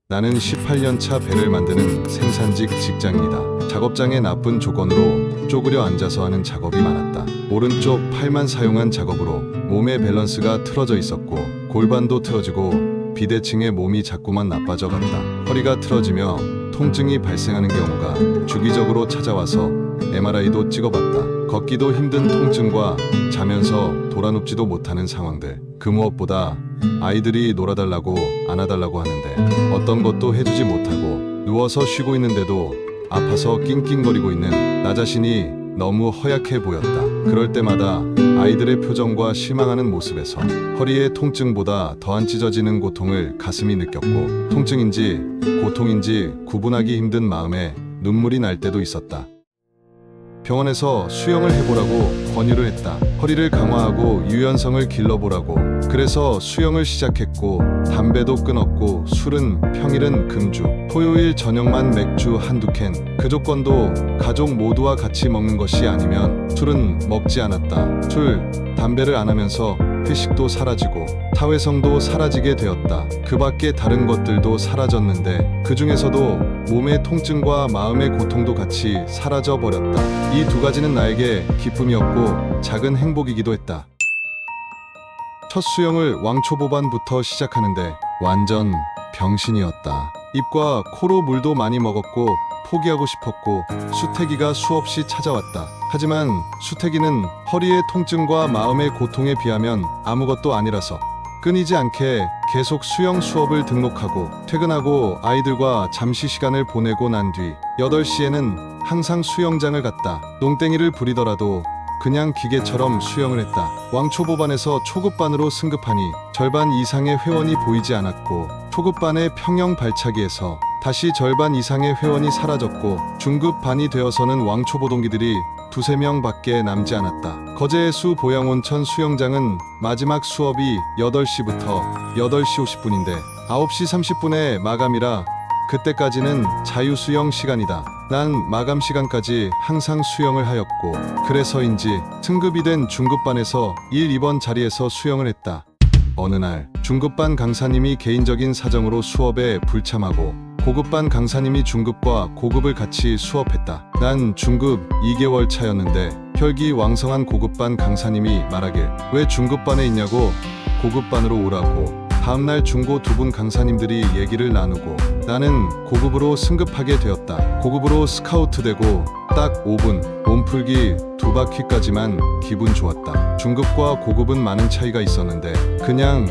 나는 18년차 배를 만드는 생산직 직장인이다. 작업장의 나쁜 조건으로 쪼그려 앉아서 하는 작업이 많았다. 오른쪽 팔만 사용한 작업으로 몸의 밸런스가 틀어져 있었고 골반도 틀어지고 비대칭의 몸이 자꾸만 나빠져 갔다. 허리가 틀어지며 통증이 발생하는 경우가 주기적으로 찾아와서 MRI도 찍어봤다. 걷기도 힘든 통증과 자면서 돌아눕지도 못하는 상황들. 그 무엇보다 아이들이 놀아달라고 안아달라고 하는데 어떤 것도 해주지 못하고 누워서 쉬고 있는데도 아파서 낑낑거리고 있는 나 자신이 너무 허약해 보였다. 그럴 때마다 아이들의 표정과 실망하는 모습에서 허리의 통증보다 더한 찢어지는 고통을 가슴이 느꼈고 통증인지 고통인지 구분하기 힘든 마음에 눈물이 날 때도 있었다. 병원에서 수영을 해보라고 권유를 했다. 허리를 강화하고 유연성을 길러보라고. 그래서 수영을 시작했고 담배도 끊었고 술은 평일은 금주, 토요일 저녁만 맥주 한두 캔. 그 조건도 가족 모두와 같이 먹는 것이 아니면 술은 먹지 않았다. 술, 담배를 안 하면서 회식도 사라지고 타회성도 사라지게 되었다. 그 밖에 다른 것들도 사라졌는데 그 중에서도 몸의 통증과 마음의 고통도 같이 사라져 버렸다. 이 두 가지는 나에게 기쁨이었고 작은 행복이기도 했다. 첫 수영을 왕초보반부터 시작하는데 완전 병신이었다. 입과 코로 물도 많이 먹었고 포기하고 싶었고 수태기가 수없이 찾아왔다. 하지만 수태기는 허리의 통증과 마음의 고통에 비하면 아무것도 아니라서 끊이지 않게 계속 수영 수업을 등록하고 퇴근하고 아이들과 잠시 시간을 보내고 난 뒤 8시에는 항상 수영장을 갔다. 농땡이를 부리더라도 그냥 기계처럼 수영을 했다. 왕초보반에서 초급반으로 승급하니 절반 이상의 회원이 보이지 않았고 초급반의 평영 발차기에서 다시 절반 이상의 회원이 사라졌고 중급반이 되어서는 왕초보 동기들이 두세 명밖에 남지 않았다. 거제해수 보양온천 수영장은 마지막 수업이 8시부터 8시 50분인데 9시 30분에 마감이라 그때까지는 자유수영 시간이다. 난 마감 시간까지 항상 수영을 하였고 그래서인지 승급이 된 중급반에서 1, 2번 자리에서 수영을 했다. 어느 날 중급반 강사님이 개인적인 사정으로 수업에 불참하고 고급반 강사님이 중급과 고급을 같이 수업했다. 난 중급 2개월 차였는데 혈기왕성한 고급반 강사님이 말하길 왜 중급반에 있냐고 고급반으로 오라고. 다음날 중고 두 분 강사님들이 얘기를 나누고 나는 고급으로 승급하게 되었다. 고급으로 스카우트되고 딱 5분 몸풀기 2바퀴까지만 기분 좋았다. 중급과 고급은 많은 차이가 있었는데 그냥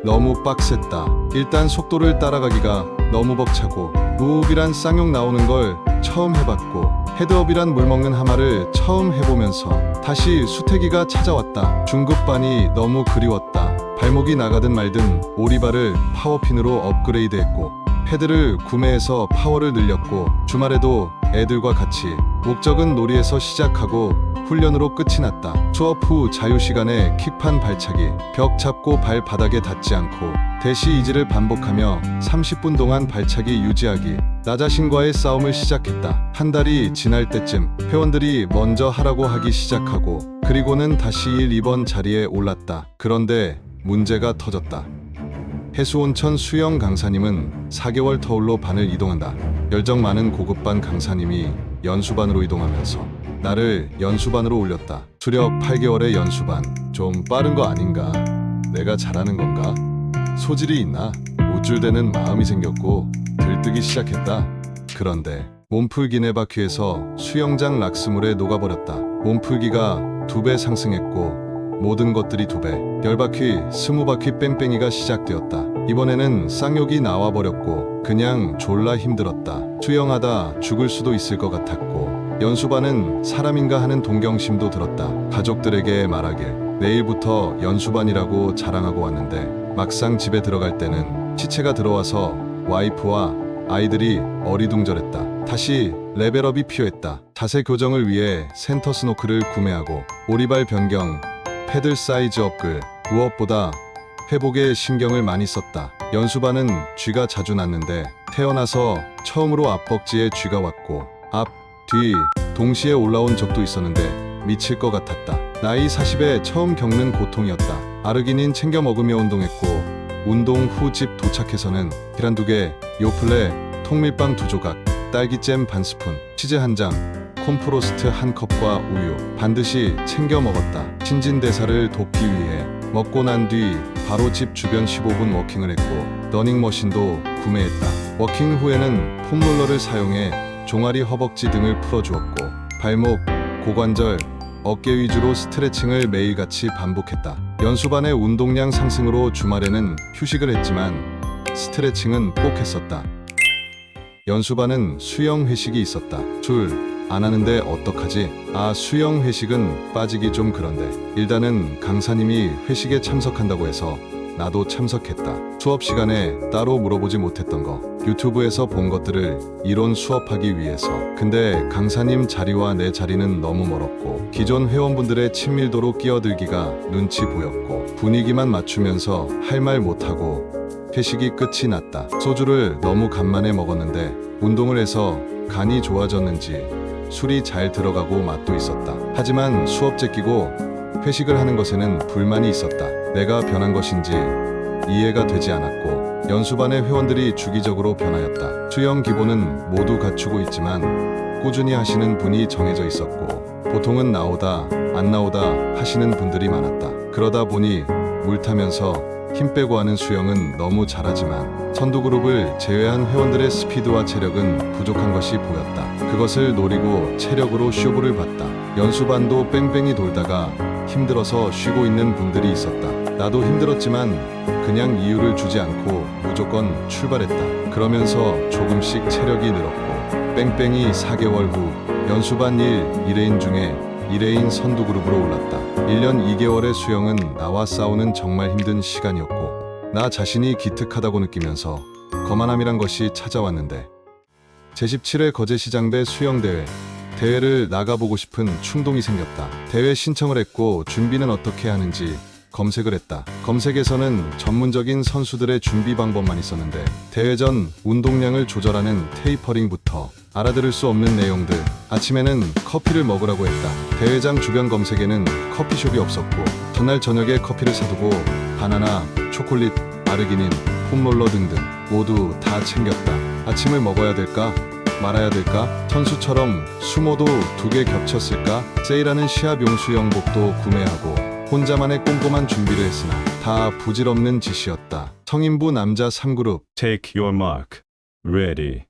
너무 빡셌다. 일단 속도를 따라가기가 너무 벅차고 무흡이란 쌍욕 나오는 걸 처음 해봤고 헤드업이란 물 먹는 하마를 처음 해보면서 다시 수태기가 찾아왔다. 중급반이 너무 그리웠다. 발목이 나가든 말든 오리발을 파워핀으로 업그레이드했고 패드를 구매해서 파워를 늘렸고 주말에도 애들과 같이 목적은 놀이에서 시작하고 훈련으로 끝이 났다. 수업 후 자유시간에 킥판 발차기, 벽 잡고 발 바닥에 닿지 않고 대시 이지를 반복하며 30분 동안 발차기 유지하기. 나 자신과의 싸움을 시작했다. 한 달이 지날 때쯤 회원들이 먼저 하라고 하기 시작하고 그리고는 다시 1, 2번 자리에 올랐다. 그런데 문제가 터졌다. 해수온천 수영 강사님은 4개월 터울로 반을 이동한다. 열정 많은 고급반 강사님이 연수반으로 이동하면서 나를 연수반으로 올렸다. 수력 8개월의 연수반. 좀 빠른 거 아닌가? 내가 잘하는 건가? 소질이 있나? 우쭐대는 마음이 생겼고 들뜨기 시작했다. 그런데 몸풀기 4바퀴에서 수영장 락스물에 녹아버렸다. 몸풀기가 2배 상승했고 모든 것들이 2배. 10바퀴, 20바퀴 뺑뺑이가 시작되었다. 이번에는 쌍욕이 나와버렸고 그냥 졸라 힘들었다. 수영하다 죽을 수도 있을 것 같았고 연수반은 사람인가 하는 동경심도 들었다. 가족들에게 말하길 내일부터 연수반이라고 자랑하고 왔는데 막상 집에 들어갈 때는 시체가 들어와서 와이프와 아이들이 어리둥절했다. 다시 레벨업이 필요했다. 자세 교정을 위해 센터 스노클을 구매하고 오리발 변경, 패들 사이즈 업글, 무엇보다 회복에 신경을 많이 썼다. 연수반은 쥐가 자주 났는데 태어나서 처음으로 앞벅지에 쥐가 왔고 앞, 뒤 동시에 올라온 적도 있었는데 미칠 것 같았다. 나이 40에 처음 겪는 고통이었다. 아르기닌 챙겨 먹으며 운동했고 운동 후 집 도착해서는 계란 2개, 요플레, 통밀빵 2조각, 딸기잼 반 스푼, 치즈 1장, 콘프로스트 1컵과 우유 반드시 챙겨 먹었다. 신진대사를 돕기 위해 먹고 난 뒤 바로 집 주변 15분 워킹을 했고 러닝머신도 구매했다. 워킹 후에는 폼롤러를 사용해 종아리, 허벅지 등을 풀어주었고 발목, 고관절, 어깨 위주로 스트레칭을 매일같이 반복했다. 연수반의 운동량 상승으로 주말에는 휴식을 했지만 스트레칭은 꼭 했었다. 연수반은 수영 회식이 있었다. 줄 안 하는데 어떡하지? 수영 회식은 빠지기 좀 그런데 일단은 강사님이 회식에 참석한다고 해서 나도 참석했다. 수업 시간에 따로 물어보지 못했던 거 유튜브에서 본 것들을 이론 수업하기 위해서. 근데 강사님 자리와 내 자리는 너무 멀었고 기존 회원분들의 친밀도로 끼어들기가 눈치 보였고 분위기만 맞추면서 할 말 못하고 회식이 끝이 났다. 소주를 너무 간만에 먹었는데 운동을 해서 간이 좋아졌는지 술이 잘 들어가고 맛도 있었다. 하지만 수업제 끼고 회식을 하는 것에는 불만이 있었다. 내가 변한 것인지 이해가 되지 않았고 연수반의 회원들이 주기적으로 변하였다. 수영 기본은 모두 갖추고 있지만 꾸준히 하시는 분이 정해져 있었고 보통은 나오다 안 나오다 하시는 분들이 많았다. 그러다 보니 물 타면서 힘 빼고 하는 수영은 너무 잘하지만 선두그룹을 제외한 회원들의 스피드와 체력은 부족한 것이 보였다. 그것을 노리고 체력으로 쇼부를 봤다. 연수반도 뺑뺑이 돌다가 힘들어서 쉬고 있는 분들이 있었다. 나도 힘들었지만 그냥 이유를 주지 않고 무조건 출발했다. 그러면서 조금씩 체력이 늘었고 뺑뺑이 4개월 후 연수반 1레인 중에 1레인 선두그룹으로 올랐다. 1년 2개월의 수영은 나와 싸우는 정말 힘든 시간이었고 나 자신이 기특하다고 느끼면서 거만함이란 것이 찾아왔는데 제17회 거제시장대 수영대회 대회를 나가보고 싶은 충동이 생겼다. 대회 신청을 했고 준비는 어떻게 하는지 검색을 했다. 검색에서는 전문적인 선수들의 준비 방법만 있었는데 대회 전 운동량을 조절하는 테이퍼링부터 알아들을 수 없는 내용들. 아침에는 커피를 먹으라고 했다. 대회장 주변 검색에는 커피숍이 없었고 전날 저녁에 커피를 사두고 바나나, 초콜릿, 아르기닌, 폼롤러 등등 모두 다 챙겼다. 아침을 먹어야 될까? 말아야 될까? 선수처럼 수모도 2개 겹쳤을까? 세일하는 시합용 수영복도 구매하고 혼자만의 꼼꼼한 준비를 했으나 다 부질없는 짓이었다. 성인부 남자 3그룹 Take your mark. Ready.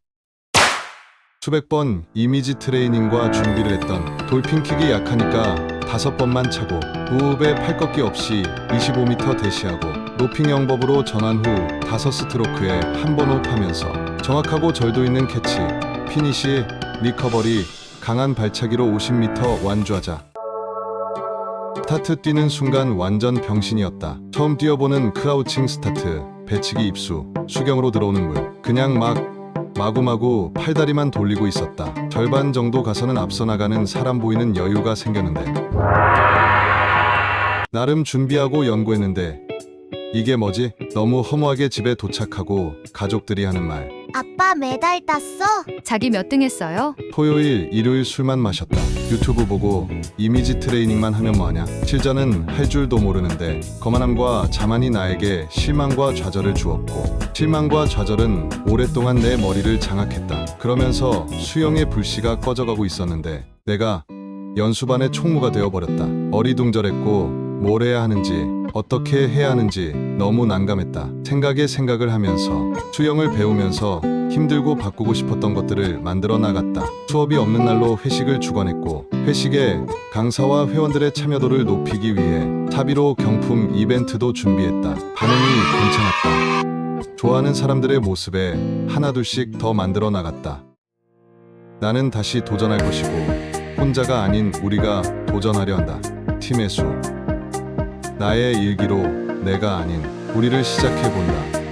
수백 번 이미지 트레이닝과 준비를 했던 돌핀킥이 약하니까 5번만 차고 무호흡에 팔 걷기 없이 25m 대시하고 로핑 영법으로 전환 후 5스트로크에 한 번 호흡하면서 정확하고 절도 있는 캐치, 피니시, 리커버리, 강한 발차기로 50m 완주하자. 스타트 뛰는 순간 완전 병신이었다. 처음 뛰어보는 크라우칭 스타트, 배치기 입수, 수경으로 들어오는 물. 그냥 마구마구 팔다리만 돌리고 있었다. 절반 정도 가서는 앞서 나가는 사람 보이는 여유가 생겼는데 나름 준비하고 연구했는데 이게 뭐지? 너무 허무하게 집에 도착하고 가족들이 하는 말. 아빠 메달 땄어? 자기 몇 등 했어요? 토요일, 일요일 술만 마셨다. 유튜브 보고 이미지 트레이닝만 하면 뭐하냐? 실전은 할 줄도 모르는데 거만함과 자만이 나에게 실망과 좌절을 주었고 실망과 좌절은 오랫동안 내 머리를 장악했다. 그러면서 수영의 불씨가 꺼져가고 있었는데 내가 연수반의 총무가 되어버렸다. 어리둥절했고 뭘 해야 하는지 어떻게 해야 하는지 너무 난감했다. 생각에 생각을 하면서 수영을 배우면서 힘들고 바꾸고 싶었던 것들을 만들어 나갔다. 수업이 없는 날로 회식을 주관했고 회식에 강사와 회원들의 참여도를 높이기 위해 사비로 경품 이벤트도 준비했다. 반응이 괜찮았다. 좋아하는 사람들의 모습에 하나둘씩 더 만들어 나갔다. 나는 다시 도전할 것이고 혼자가 아닌 우리가 도전하려 한다. 팀의 수. 나의 일기로 내가 아닌 우리를 시작해본다.